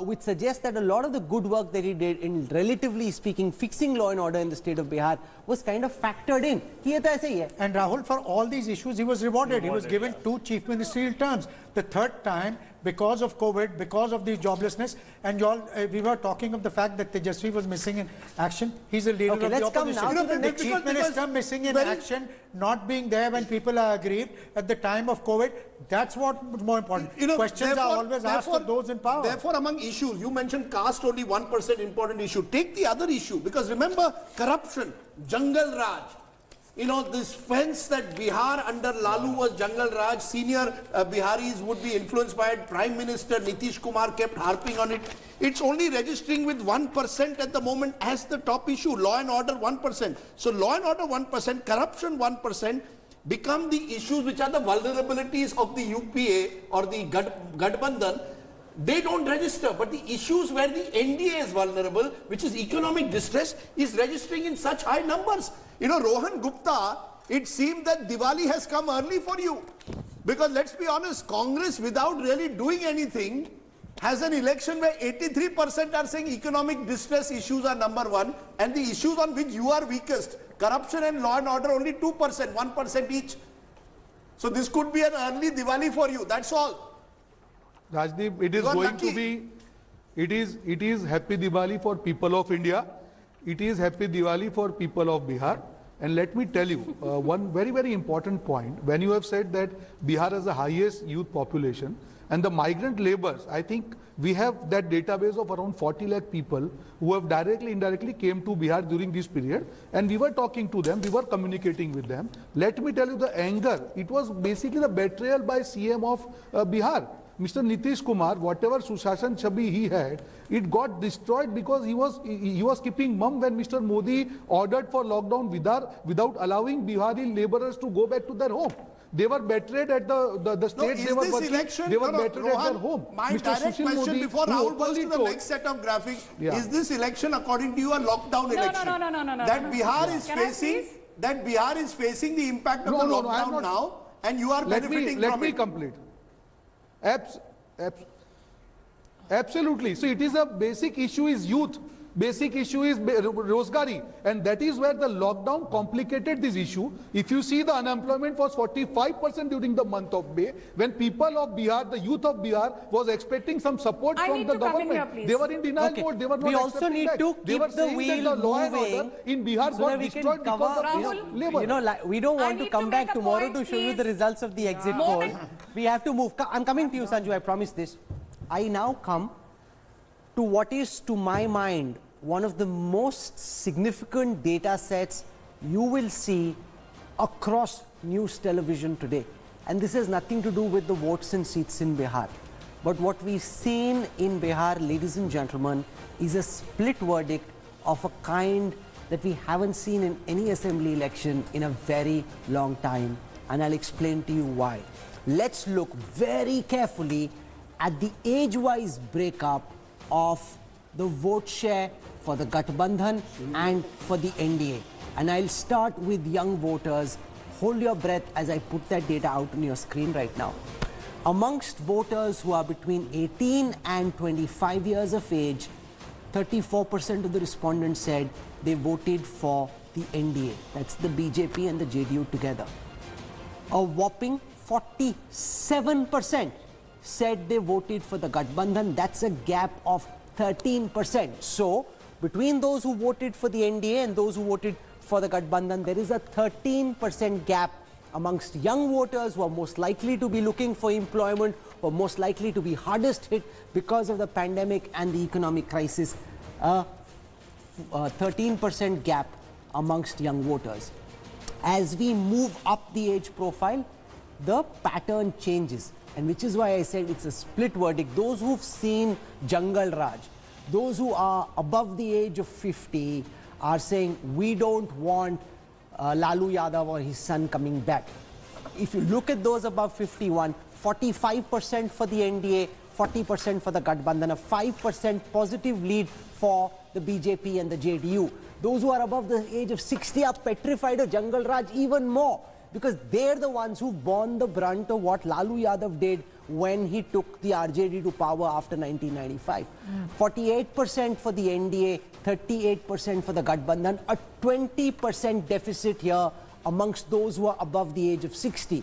which suggests that a lot of the good work that he did in, relatively speaking, fixing law and order in the state of Bihar was kind of factored in. And Rahul, for all these issues, he was rewarded. He was given 2 chief ministerial terms. The third time, because of COVID, because of the joblessness, and we were talking of the fact that Tejasvi was missing in action. He's a leader of the opposition. The chief minister missing in action, not being there when people are aggrieved at the time of COVID, that's what was more important. Questions are always asked of those in power. Therefore, among issues, you mentioned caste, only 1% important issue. Take the other issue, because remember, corruption, Jungle Raj. This fence that Bihar under Lalu was Jungle Raj, senior Biharis would be influenced by it. Prime Minister Nitish Kumar kept harping on it. It's only registering with 1% at the moment as the top issue. Law and order 1%. So law and order 1%, corruption 1%, become the issues which are the vulnerabilities of the UPA or the Gadbandhan. They don't register, but the issues where the NDA is vulnerable, which is economic distress, is registering in such high numbers. Rohan Gupta, it seemed that Diwali has come early for you. Because let's be honest, Congress, without really doing anything, has an election where 83% are saying economic distress issues are number 1, and the issues on which you are weakest, corruption and law and order, only 2%, 1% each. So this could be an early Diwali for you, that's all. Rajdeep, it is going to be, it is Happy Diwali for people of India. It is Happy Diwali for people of Bihar. And let me tell you one very, very important point. When you have said that Bihar has the highest youth population and the migrant laborers, I think we have that database of around 40 lakh people who have directly, indirectly came to Bihar during this period. And we were talking to them, we were communicating with them. Let me tell you the anger. It was basically the betrayal by CM of Bihar. Mr. Nitish Kumar, whatever Sushashan Chabi he had, it got destroyed because he was keeping mum when Mr. Modi ordered for lockdown without allowing Bihari laborers to go back to their home. They were betrayed at the state they were working. They were betrayed at their home. My direct question before Rahul goes to the next set of graphics, is this election according to you a lockdown election? No. That Bihar is facing the impact of the lockdown now, and you are benefiting from it. Let me complete. Absolutely. So it is a basic issue is youth. Basic issue is Rozgari. And that is where the lockdown complicated this issue. If you see, the unemployment was 45% during the month of May, when people of Bihar, the youth of Bihar, was expecting some support from the government. They were in denial mode. They were not. We also need to keep the wheel moving in Bihar so got destroyed because of labor. We don't want to come back tomorrow to show you the results of the exit poll. We have to move. I'm coming to you, Sanju. I promise this. I now come to what is, to my mind, one of the most significant data sets you will see across news television today. And this has nothing to do with the votes and seats in Bihar. But what we've seen in Bihar, ladies and gentlemen, is a split verdict of a kind that we haven't seen in any assembly election in a very long time. And I'll explain to you why. Let's look very carefully at the age-wise breakup of the vote share for the Gadbandhan and for the NDA. And I'll start with young voters. Hold your breath as I put that data out on your screen right now. Amongst voters who are between 18 and 25 years of age, 34% of the respondents said they voted for the NDA. That's the BJP and the JDU together. A whopping 47% said they voted for the Gadbandhan. That's a gap of 13%. So, between those who voted for the NDA and those who voted for the Gadbandhan, there is a 13% gap amongst young voters who are most likely to be looking for employment, who are most likely to be hardest hit because of the pandemic and the economic crisis. 13% gap amongst young voters. As we move up the age profile, the pattern changes, and which is why I said it's a split verdict. Those who've seen Jungle Raj, those who are above the age of 50 are saying we don't want Lalu Yadav or his son coming back. If you look at those above 51, 45% for the NDA, 40% for the Gadbandhan, a 5% positive lead for the BJP and the JDU. Those who are above the age of 60 are petrified of Jungle Raj even more, because they're the ones who borne the brunt of what Lalu Yadav did when he took the RJD to power after 1995. 48% for the NDA, 38% for the Gathbandhan, a 20% deficit here amongst those who are above the age of 60.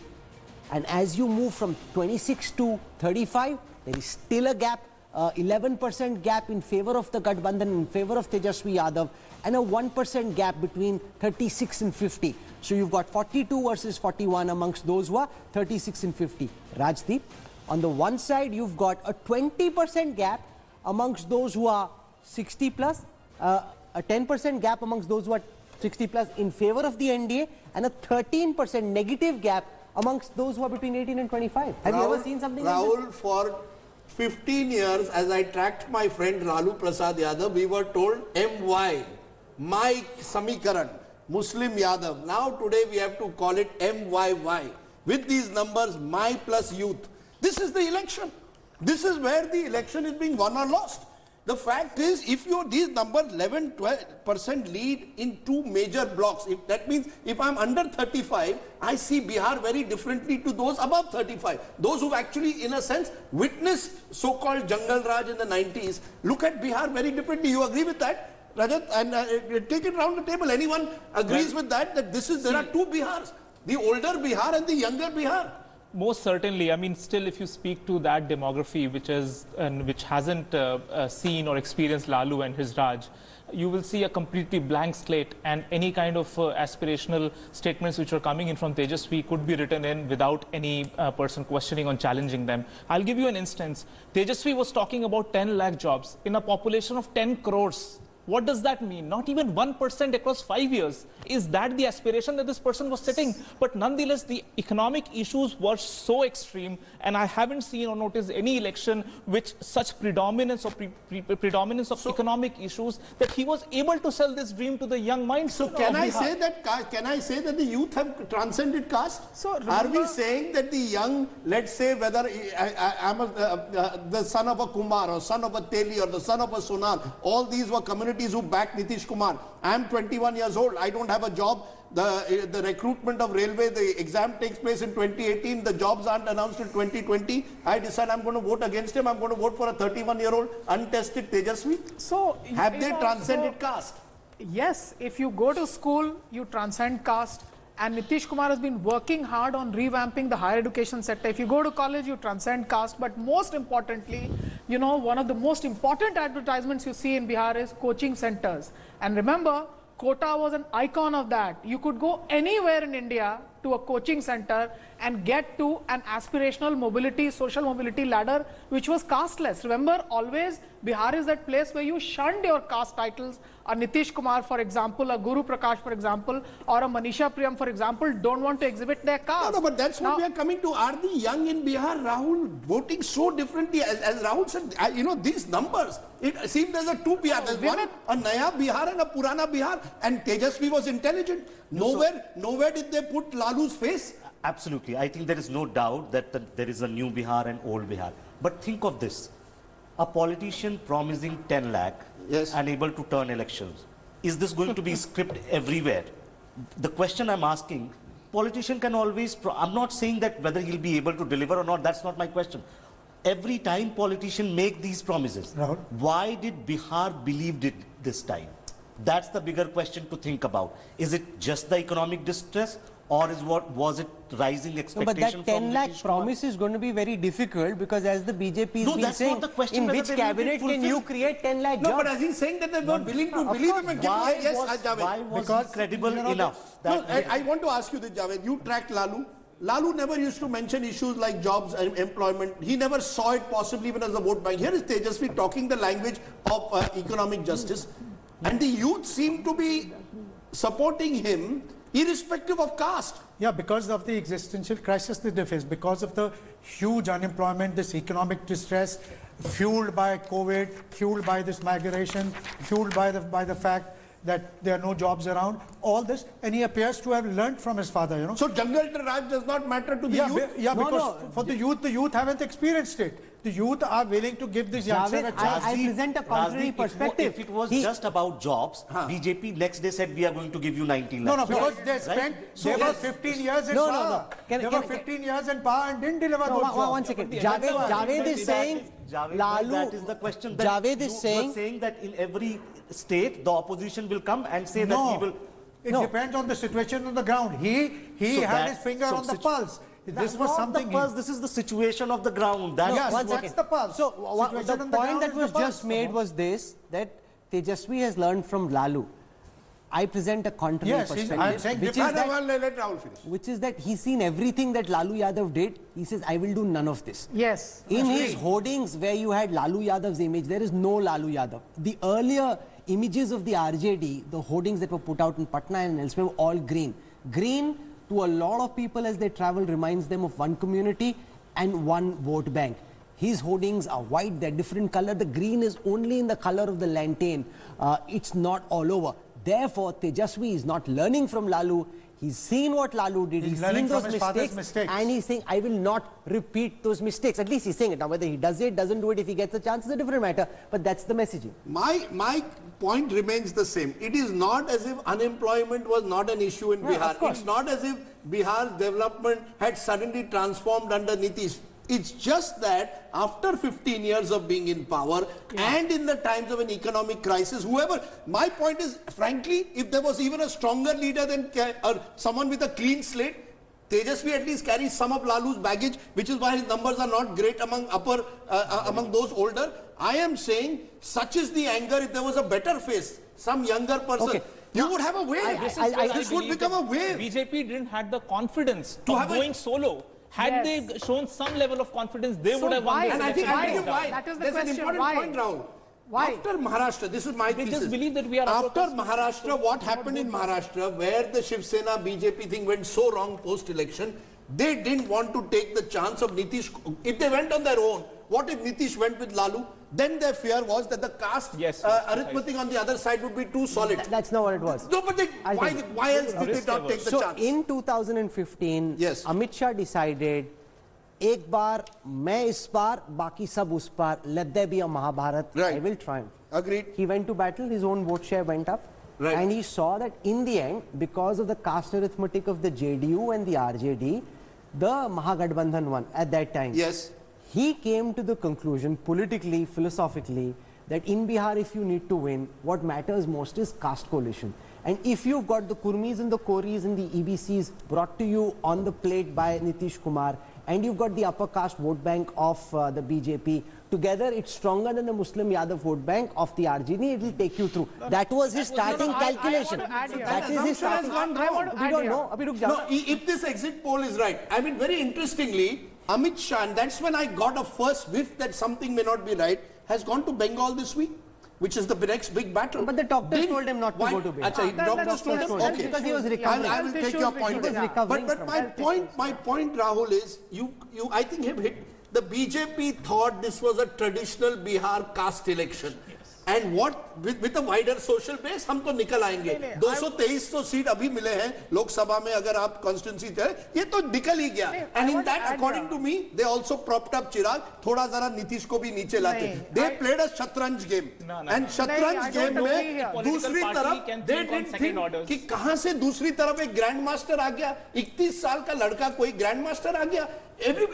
And as you move from 26 to 35, there is still a gap, 11% gap in favor of the Gathbandhan, in favor of Tejaswi Yadav, and a 1% gap between 36 and 50. So you've got 42 versus 41 amongst those who are 36 and 50. Rajdeep, on the one side, you've got a 20% gap amongst those who are 60 plus, a 10% gap amongst those who are 60 plus in favor of the NDA, and a 13% negative gap amongst those who are between 18 and 25. Have you ever seen something like this? Rahul, for 15 years, as I tracked my friend Lalu Prasad Yadav, we were told MY, my Samikaran, Muslim Yadav. Now today we have to call it MYY. With these numbers, my plus youth. This is the election. This is where the election is being won or lost. The fact is, if these numbers 11-12% lead in two major blocks, that means if I'm under 35, I see Bihar very differently to those above 35. Those who actually, in a sense, witnessed so-called Jungle Raj in the 90s, look at Bihar very differently. You agree with that, Rajat? And take it around the table. Anyone agrees with that? That there are two Bihars, the older Bihar and the younger Bihar. Most certainly. I mean, still, if you speak to that demography, which hasn't seen or experienced Lalu and his Raj, you will see a completely blank slate, and any kind of aspirational statements which are coming in from Tejaswi could be written in without any person questioning or challenging them. I'll give you an instance. Tejaswi was talking about 10 lakh jobs in a population of 10 crores. What does that mean? Not even 1% across 5 years. Is that the aspiration that this person was setting? But nonetheless, the economic issues were so extreme, and I haven't seen or noticed any election which such predominance of economic issues that he was able to sell this dream to the young minds. So can I say that the youth have transcended caste? So are we saying that the young, let's say whether I'm the son of a Kumar or son of a Teli or the son of a Sonal, all these were communities who backed Nitish Kumar. I am 21 years old. I don't have a job. The recruitment of railway, the exam takes place in 2018. The jobs aren't announced in 2020. I decide I'm going to vote against him. I'm going to vote for a 31-year-old untested Tejaswi. So have they transcended caste? Yes, if you go to school, you transcend caste. And Nitish Kumar has been working hard on revamping the higher education sector. If you go to college, you transcend caste. But most importantly, you know, one of the most important advertisements you see in Bihar is coaching centers. And remember, Kota was an icon of that. You could go anywhere in India to a coaching center and get to an aspirational mobility, social mobility ladder, which was casteless. Remember, always Bihar is that place where you shunned your caste titles. A Nitish Kumar, for example, a Guru Prakash, for example, or a Manisha Priyam, for example, don't want to exhibit their caste. No, but that's what we are coming to. Are the young in Bihar, Rahul, voting so differently? As Rahul said, you know, these numbers, it seems there's a two Bihar. There's one, a Naya Bihar and a Purana Bihar. And Tejasvi was intelligent. Nowhere did they put Lalu's face. Absolutely. I think there is no doubt that there is a new Bihar and old Bihar. But think of this. A politician promising 10 lakh and able to turn elections. Is this going to be script everywhere? The question I'm asking, politician can always, I'm not saying that whether he'll be able to deliver or not, that's not my question. Every time politician make these promises, Rahul? Why did Bihar believe it this time? That's the bigger question to think about. Is it just the economic distress, or was it rising expectation? No, but that 10 lakh Nitish promise is going to be very difficult, because as the BJP is been that's saying, not the question, in whether which they will be cabinet can you fulfilled. create 10 lakh jobs? No, but as he's saying that they were willing to believe him and give Why was he credible enough? No, I want to ask you this, Javed. You tracked Lalu. Lalu never used to mention issues like jobs and employment. He never saw it possibly even as a vote bank. Here is Tejasvi talking the language of economic justice. And the youth seem to be supporting him irrespective of caste. Yeah, because of the existential crisis that they face, because of the huge unemployment, this economic distress, fueled by COVID, fueled by this migration, fueled by the fact that there are no jobs around, all this, and he appears to have learnt from his father, you know. So Jungle Raj does not matter to the youth? Yeah, because for the youth haven't experienced it. The youth are willing to give this youngster a chance. I present a contrary Rajdeep, perspective. If it was just about jobs, BJP next day said we are going to give you 19 lakhs. No, because they spent, they were 15 years in power. They were 15 years in power and didn't deliver those jobs. One second. Javed is saying, Javed, that is the question. That Javed is saying that in every state the opposition will come and say that we will. It depends on the situation on the ground. He had his finger on the pulse. This was something. This is the situation of the ground. That's the pulse. So the point that was just made was this, that Tejasvi has learned from Lalu. I present a contrary perspective, I'm saying which is that he's seen everything that Lalu Yadav did. He says, I will do none of this. Yes. In his hoardings where you had Lalu Yadav's image, there is no Lalu Yadav. The earlier images of the RJD, the hoardings that were put out in Patna and elsewhere were all green. Green, to a lot of people as they travel, reminds them of one community and one vote bank. His hoardings are white, they're different color. The green is only in the color of the lantern. It's not all over. Therefore, Tejasvi is not learning from Lalu. He's seen what Lalu did. He's seen those mistakes, and he's saying, I will not repeat those mistakes. At least he's saying it. Now, whether he does it, doesn't do it, if he gets a chance, is a different matter. But that's the messaging. My point remains the same. It is not as if unemployment was not an issue in Bihar. It's not as if Bihar's development had suddenly transformed under Nitish. It's just that after 15 years of being in power and in the times of an economic crisis, my point is, frankly, if there was even a stronger leader than or someone with a clean slate, Tejasvi at least carries some of Lalu's baggage, which is why his numbers are not great among among those older. I am saying, such is the anger. If there was a better face, some younger person, you would have a wave. This would become a wave. BJP didn't have the confidence of going solo. Had they shown some level of confidence, they would have won this election. And I think why? That is the There's question. an important point, Rahul. Why? After Maharashtra, this is my thesis. They just believe that we are after Maharashtra, what happened in Maharashtra, where the Shiv Sena BJP thing went so wrong post-election, they didn't want to take the chance of Nitish. If they went on their own, what if Nitish went with Lalu? Then their fear was that the caste arithmetic on the other side would be too solid. That's not what it was. No, but why else did they not take the chance? So in 2015, Amit Shah decided, एक बार मैं इस बार बाकी सब उस बार, let there be a Mahabharat, I will triumph. Agreed. He went to battle, his own vote share went up, and he saw that in the end, because of the caste arithmetic of the JDU and the RJD, the Mahagathbandhan won at that time. Yes. He came to the conclusion, politically, philosophically, that in Bihar, if you need to win, what matters most is caste coalition. And if you've got the Kurmis and the Koris and the EBCs brought to you on the plate by Nitish Kumar, and you've got the upper caste vote bank of the BJP, together it's stronger than the Muslim Yadav vote bank of the RJD, it will take you through. That was his starting calculation. That is his starting. We don't know. No, if this exit poll is right, I mean, very interestingly, Amit Shah, and that's when I got a first whiff that something may not be right, has gone to Bengal this week, which is the next big battle. But the doctors told him not to go to Bengal. Doctors told him, okay. Because he was recovering. I will take your point. But my point, Rahul, is I think have hit. The BJP thought this was a traditional Bihar caste election. And what with a wider social base, हम तो निकल आएंगे. 223 seat अभी मिले हैं लोकसभा में, अगर आप constituency थे, ये तो निकल ही गया. And in that, according to me, they also propped up Chirag. थोड़ा जरा नीतीश को भी नीचे लाते. They played a शतरंज game. And शतरंज game में दूसरी तरफ they didn't think कि कहाँ से दूसरी तरफ एक ग्रैंड मास्टर आ गया. 31 साल का लड़का कोई ग्रैंड मास्टर आ गया.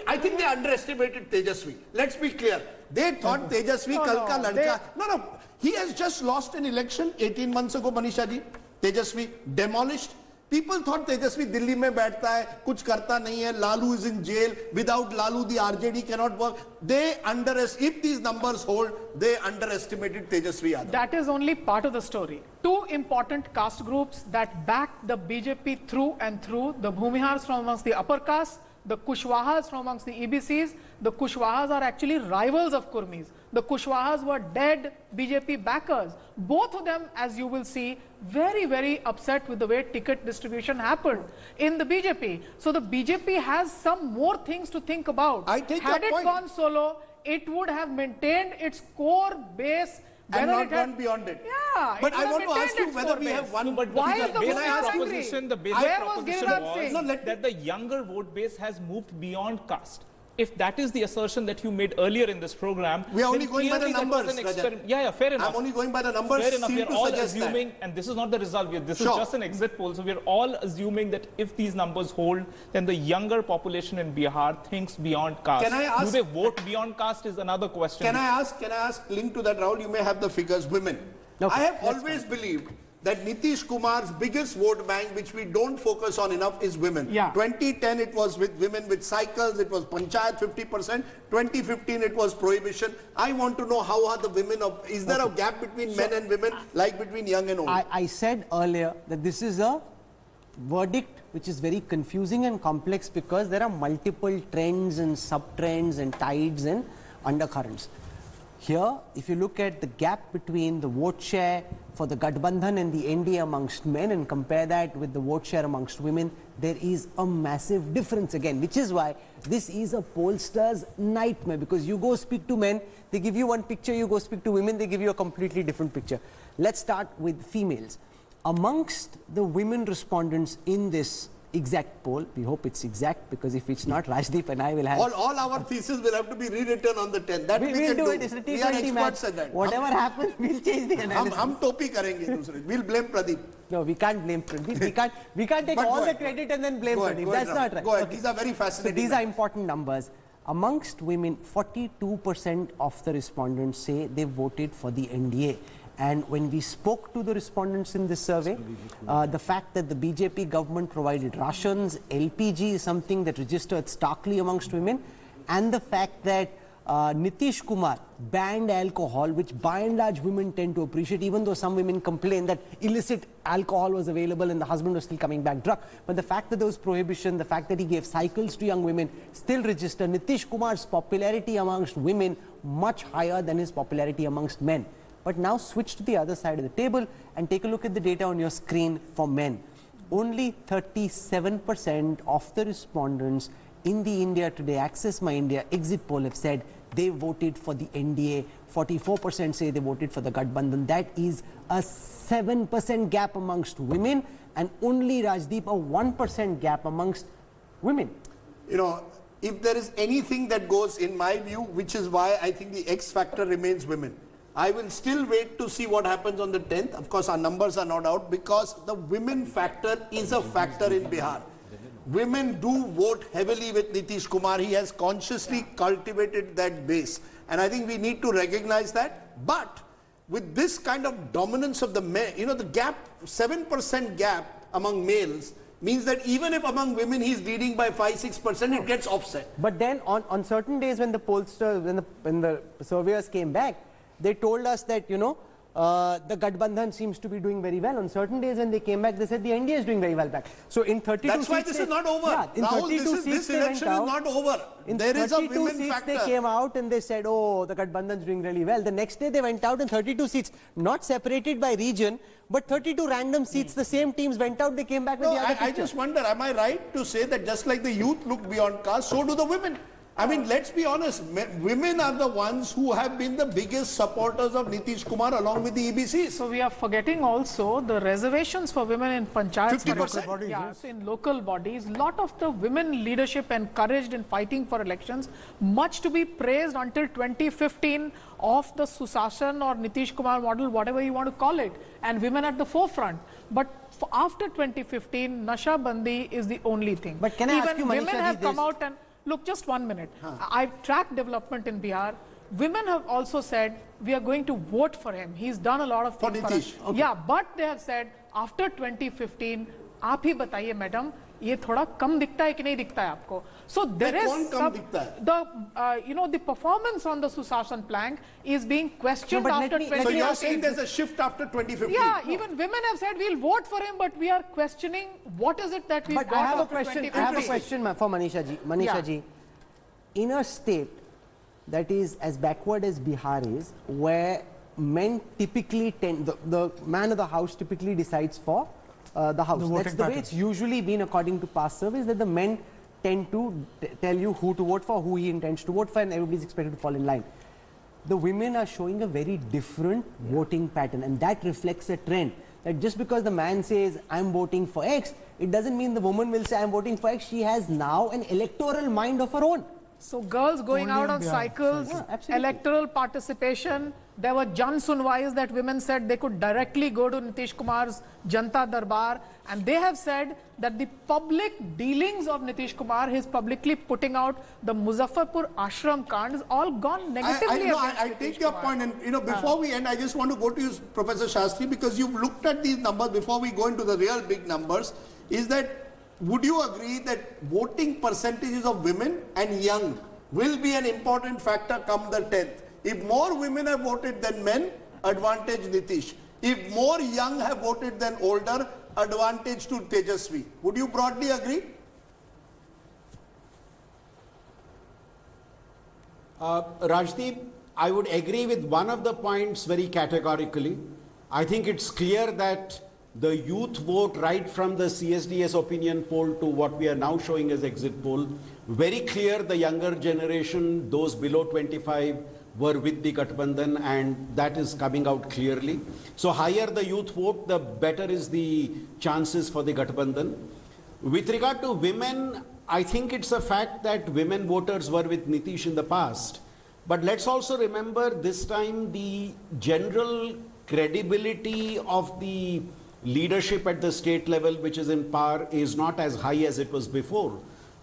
I think they underestimated Tejasvi. Let's be clear. They thought Tejasvi kal ka ladka. No. He has just lost an election 18 months ago, Manisha ji. Tejasvi demolished. People thought Tejasvi Delhi mein baithta hai, kuch karta nahi hai, Lalu is in jail. Without Lalu, the RJD cannot work. If these numbers hold, they underestimated Tejasvi Yadav. That is only part of the story. Two important caste groups that backed the BJP through and through, the Bhumihars from amongst the upper caste, the Kushwahas from amongst the EBCs. The Kushwahas are actually rivals of Kurmis. The Kushwahas were dead BJP backers. Both of them, as you will see, very, very upset with the way ticket distribution happened in the BJP. So the BJP has some more things to think about. I take Had your it point. gone solo, it would have maintained its core base and Whether not it had- gone beyond it. Yeah, But it I would want have to ask you maintained whether its we core have base. one. But Why the is the basic women angry? proposition, the basic Where was proposition Giriraj was saying? No, let- that the younger vote base has moved beyond caste. If that is the assertion that you made earlier in this program, We are only then going by the clearly that was numbers, an Rajat. experiment. Yeah, fair enough. I'm only going by the numbers. Fair enough. Seem We are to all suggest that. assuming, and this is not the result. This Sure. is just an exit poll. So we are all assuming that if these numbers hold, then the younger population in Bihar thinks beyond caste. Can I ask- Do they vote beyond caste is another question. Can I ask, linked to that, Rahul, you may have the figures, women. Okay, I have that's always believed that Nitish Kumar's biggest vote bank, which we don't focus on enough, is women. Yeah. 2010, it was with women with cycles, it was Panchayat 50%, 2015, it was prohibition. I want to know how are the women of, is there a gap between men and women, like between young and old? I said earlier that this is a verdict which is very confusing and complex because there are multiple trends and sub-trends and tides and undercurrents. Here, if you look at the gap between the vote share for the Gathbandhan and the NDA amongst men and compare that with the vote share amongst women, there is a massive difference again, which is why this is a pollster's nightmare, because you go speak to men, they give you one picture, you go speak to women, they give you a completely different picture. Let's start with females. Amongst the women respondents in this exact poll, we hope it's exact, because if it's not, Rajdeep and I will have... All our thesis will have to be rewritten on the 10th. That we will can do do. it. It's a We are T20 match. experts at that. Whatever happens, we'll change the analysis. हम टोपी करेंगे दूसरे. We'll blame Pradeep. No, we can't blame Pradeep. We can't take But all go the ahead. credit and then blame Go ahead, Pradeep. go ahead, That's not Rahul. right. Go ahead. Okay. These are very So fascinating. these are important numbers. Amongst women, 42% of the respondents say they voted for the NDA. And when we spoke to the respondents in this survey, the fact that the BJP government provided rations, LPG is something that registered starkly amongst women, and the fact that Nitish Kumar banned alcohol, which by and large women tend to appreciate, even though some women complain that illicit alcohol was available and the husband was still coming back drunk. But the fact that there was prohibition, the fact that he gave cycles to young women still register Nitish Kumar's popularity amongst women much higher than his popularity amongst men. But now switch to the other side of the table and take a look at the data on your screen for men. Only 37% of the respondents in the India Today Access My India exit poll have said they voted for the NDA. 44% say they voted for the Gathbandhan. That is a 7% gap amongst women and only, Rajdeep, a 1% gap amongst women. You know, if there is anything that goes, in my view, which is why I think the X factor remains women. I will still wait to see what happens on the 10th. Of course, our numbers are not out because the women factor is a factor in Bihar. Women do vote heavily with Nitish Kumar. He has consciously cultivated that base. And I think we need to recognize that. But with this kind of dominance of the men, you know, the gap, 7% gap among males means that even if among women he's leading by 5-6%, it gets offset. But then on certain days when the pollsters, when the surveyors came back, they told us that, you know, the Gathbandhan seems to be doing very well. On certain days when they came back, they said the NDA is doing very well back. So in 32 That's why seats this they- is not over. Yeah, in Rahul, 32 seats this they went election is out. not over. In There is a 32 women seats factor. they came out and they said, oh, the Gathbandhan is doing really well. The next day they went out in 32 seats, not separated by region, but 32 random seats. The same teams went out, they came back with No, the other I picture. just wonder, am I right to say that just like the youth look beyond caste, so do the women? I mean, let's be honest, women are the ones who have been the biggest supporters of Nitish Kumar along with the EBCs. So we are forgetting also the reservations for women in panchayats. 50%. For yeah, so in local bodies, lot of the women leadership encouraged in fighting for elections, much to be praised until 2015 of the Susasan or Nitish Kumar model, whatever you want to call it, and women at the forefront. But after 2015, Nasha Bandi is the only thing. But can I ask you, women Manisha have ji, come this- out and look, just 1 minute. I've tracked development in Bihar. Women have also said, we are going to vote for him. He's done a lot of For things Nitish. us. Yeah, but they have said, after 2015, आप ही बताइए madam, ये थोड़ा कम दिखता है कि नहीं दिखता है आपको? So there is कौन कम दिखता है? the you know, the performance on the Susasan plank is being questioned No, but after let me- 2015. So you're saying there's a shift after 2015? Yeah, even women have said we'll vote for him, but we are questioning what is it that we But got I have a after question. I 2015. have a question for Manisha ji. Manisha Yeah. ji, in a state that is as backward as Bihar is, where men typically tend, the man of the house typically decides for the house. The That's voting the way pattern. it's usually been according to past surveys, that the men tend to tell you who to vote for, who he intends to vote for, and everybody's expected to fall in line. the women are showing a very different voting pattern, and that reflects a trend. That just because the man says, I'm voting for X, it doesn't mean the woman will say, I'm voting for X. She has now an electoral mind of her own. So girls going out on cycles, electoral participation. There were Jan Sunwais that women said they could directly go to Nitish Kumar's Janta Darbar, and they have said that the public dealings of Nitish Kumar, his publicly putting out the Muzaffarpur Ashram Kand, is all gone negatively. I take your point, and before we end, I just want to go to you, Professor Shastri, because you've looked at these numbers before we go into the real big numbers. Is that, would you agree that voting percentages of women and young will be an important factor come the 10th? If more women have voted than men, advantage Nitish. If more young have voted than older, advantage to Tejasvi. Would you broadly agree? Rajdeep, I would agree with one of the points very categorically. I think it's clear that the youth vote, right from the CSDS opinion poll to what we are now showing as exit poll, very clear the younger generation, those below 25, were with the Gathbandhan, and that is coming out clearly. So higher the youth vote, the better is the chances for the Gathbandhan. With regard to women, I think it's a fact that women voters were with Nitish in the past. But let's also remember this time the general credibility of the leadership at the state level, which is in power, is not as high as it was before.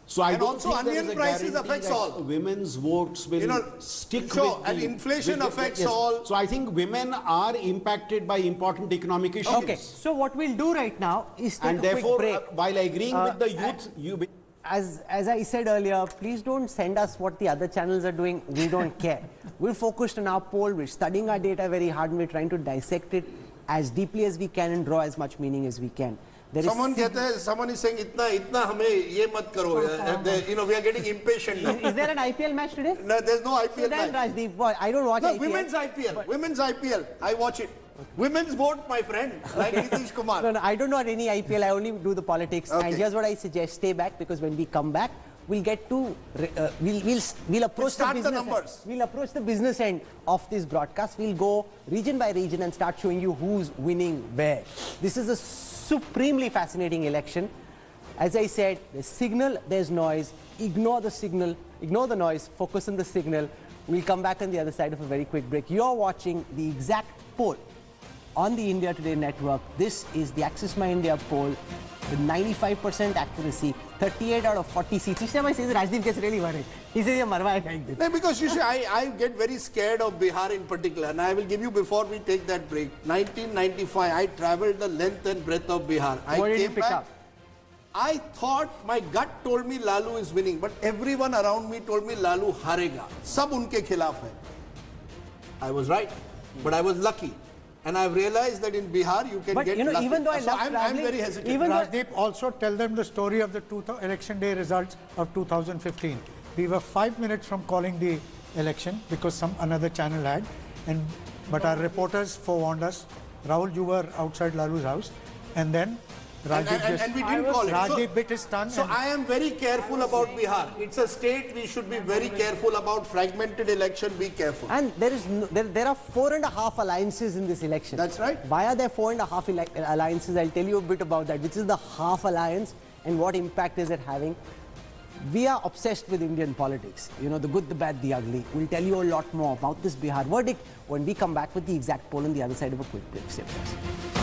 So I don't think there is a guarantee that women's votes will stick with and inflation affects all. So I think women are impacted by important economic issues. Okay, so what we'll do right now is take and a therefore, quick break. while agreeing with the youth, as I said earlier, please don't send us what the other channels are doing. We don't care. We're focused on our poll. We're studying our data very hard, and we're trying to dissect it as deeply as we can and draw as much meaning as we can. Someone is saying, itna hame ye mat karo. We are getting impatient now. Is there an IPL match today? No, there's no IPL match. Rajdeep, boy, I don't watch IPL. Women's IPL. Women's IPL. I watch it. Women's vote, my friend, like Nitish Kumar. No, I don't know any IPL. I only do the politics. Okay. And here's what I suggest: stay back, because when we come back, we'll get to we'll approach the business end. We'll approach the business end of this broadcast. We'll go region by region and start showing you who's winning where. This is a supremely fascinating election. As I said, there's signal, there's noise. Ignore the signal, ignore the noise, focus on the signal. We'll come back on the other side of a very quick break. You're watching the exact poll on the India Today network. This is the Axis My India poll with 95% accuracy, 38 out of 40 seats. Each time I say this, Rajdeep gets really worried. He says, no, because you see, I get very scared of Bihar in particular, and I will give you before we take that break. 1995, I travelled the length and breadth of Bihar. What did you pick up? I thought, my gut told me Lalu is winning, but everyone around me told me Lalu harega. Sab unke khilaf hai. I was right, but I was lucky. And I've realized that in Bihar you can get lucky. Even though I'm very hesitant. Rajdeep, also tell them the story of the election day results of 2015. We were 5 minutes from calling the election because another channel had, but our reporters forewarned us. Rahul, you were outside Lalu's house, and then Rajdeep and we didn't call it. Rajdeep bit his tongue. So I am very careful about Bihar. It's a state we should be very careful about. Fragmented election, be careful. And there are 4.5 alliances in this election. That's right. Why are there 4.5 alliances? I'll tell you a bit about that. Which is the half alliance and what impact is it having? We are obsessed with Indian politics. You know, the good, the bad, the ugly. We'll tell you a lot more about this Bihar verdict when we come back with the exact poll on the other side of a quick break. Stay with us.